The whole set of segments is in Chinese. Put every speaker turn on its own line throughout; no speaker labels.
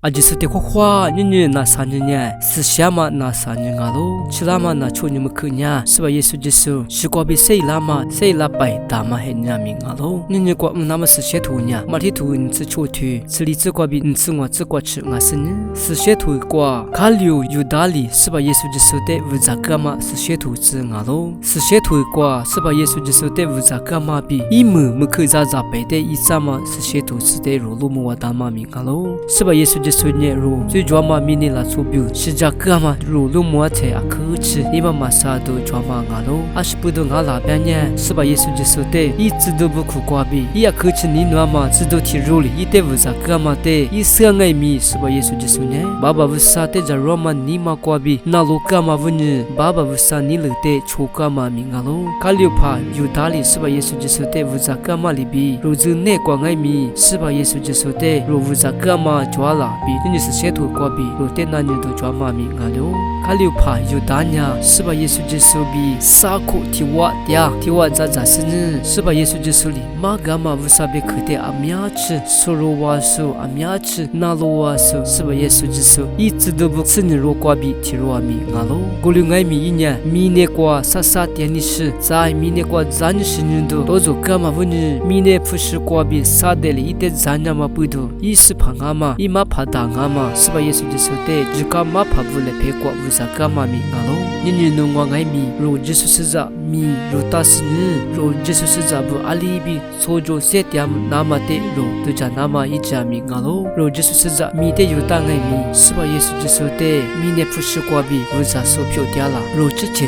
阿吉苏的花女那三年，是下嘛那三年啊喽，吃拉嘛那处女么可呢？是吧？耶稣基督是过比谁拉嘛？谁拉白大嘛很人民啊喽？女过那么是些图呢？马蹄图你是出去，是里只过比你是我只过吃我是呢？是些图过卡留有道理，是吧？耶稣基督的无咋个嘛？是些图子啊喽？是些图过，是吧？耶稣基督的无咋个嘛比一么可咋白的一啥嘛？是些图子的路么我大嘛民啊喽？是吧？耶稣基督呢路最主要嘛米尼拉出表，是咋个嘛路么才啊可吃，你嘛啥都主要嘛啊喽？阿是不都啊那边呢？是吧？耶稣基督的一直都不苦瓜比，伊啊可吃你那嘛只都提路里，一得无咋个嘛的，一生爱米是吧？耶稣基督呢？爸爸无啥的在罗马尼嘛瓜比，那路个嘛问你，爸爸无啥你了的出个嘛民啊喽？卡留怕有道理是吧？耶稣基督的无咋个嘛里比，路子内瓜爱米是吧？耶稣基督的路无咋个嘛抓啦比，你是些图瓜比，路的那你都抓嘛民啊喽？卡留怕有道理是吧？耶稣基督比啥苦提瓦的，提瓦咋是呢？是吧？耶稣基督里马噶嘛无啥别可的阿米亚吃，苏罗瓦苏阿米亚吃，那罗瓦苏是吧？耶稣基督一直都不吃你罗瓜比提罗阿米啊喽？过了爱米一年，米内瓜啥啥点你是，在米内瓜咱是人都多做干嘛问你？米内不是瓜比啥的里一点咱呀嘛不多，一是怕俺嘛，一嘛怕打俺嘛，是吧？耶稣基督的只干嘛怕不来陪瓜无啥干嘛米啊喽？你弄我爱米，若耶稣是咋米，若大是你，若耶稣是咋不阿里比，所做些点那么的若都叫那么一家米啊喽？若耶稣是咋米的有大爱米，是吧？耶稣基督的米内不是瓜比无啥所票掉了，若这些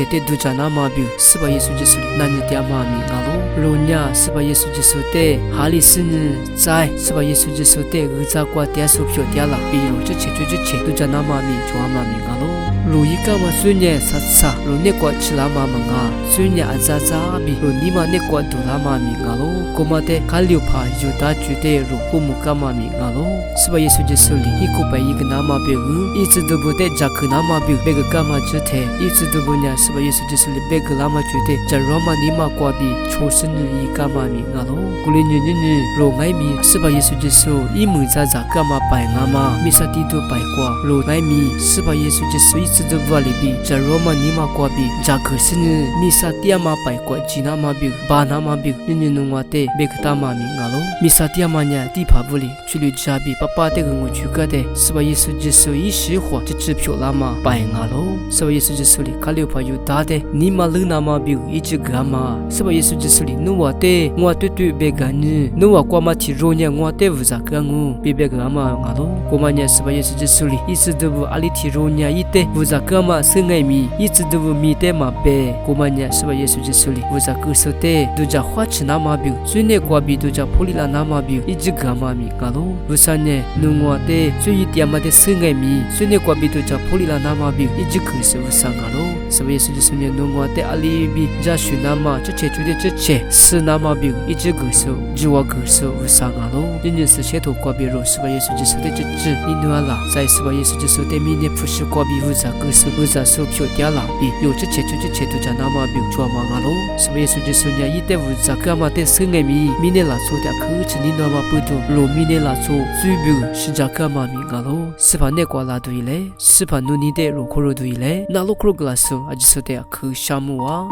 的都叫那么比，是吧？耶稣基督那你点嘛米啊喽？若呀是吧？耶稣基督的哈里是你在，是吧？耶稣基督的无咋瓜点所票掉了，比如这些都叫那么米就嘛米啊喽？如一个嘛孙伢啥啥，如那个吃拉嘛嘛啊，孙伢阿咋咋比，如你嘛那个都拉嘛米啊喽，哥嘛的卡留怕有大住的如父母干嘛米啊喽，是吧？耶稣基督里一个白一个那么别个，一直都不得扎克那么别个干嘛住的，一直都不呢，是吧？耶稣基督里别个那么住的，在罗马尼嘛瓜比，出生日一干嘛米啊喽，古里女如爱米，是吧？耶稣基督一门咋干嘛白啊嘛，米啥地都白瓜，如爱米，是吧？耶稣基督一直都不里比，在罗马尼嘛瓜比，扎克是呢，米啥地嘛白瓜，吉那嘛比，巴那嘛比，你弄我的别个大嘛米啊喽，米啥地嘛呢？地帕不里，去了加比，爸爸的跟我去个的，是吧？耶稣基督一时话就支票啦嘛，白啊喽，是吧？耶稣基督里卡留怕有大的，你嘛冷那嘛比，一直干嘛？是吧？耶稣基督里弄我的，我对别个呢，弄我瓜嘛提肉呢，我的无咋个我，别个嘛啊喽，我嘛呢是吧？耶稣基督里一直都不阿里提肉呢，一的无咋个嘛生爱米，一直都不米的嘛白，我嘛呢是吧？耶稣基督里无咋个说的，都叫花吃那嘛比，最那瓜比都叫普里拉那嘛比，一直干嘛米啊喽？不是呢，弄我的最一点嘛的生爱米，最那瓜比都叫普里拉那嘛比，一直可是无啥啊喽？是吧？耶稣基督呢弄我的阿里比，加许那嘛这切是那嘛比，一直可是只我可是无啥啊喽？人是切头瓜比肉，是吧？耶稣基督的这你弄啦，在是吧？耶稣基督的米呢不是瓜比无啥可是无啥手票掉啦比，有这切都叫那嘛比抓嘛啊喽？是吧？耶稣基督呢一得无啥干嘛的生爱米，米呢拉出的可是你那嘛不多，罗米呢拉出最表是咋干嘛米啊喽？是吧？那瓜拉对嘞，是吧？努你的罗克罗对嘞，那罗克罗格拉苏阿吉说的可项目啊。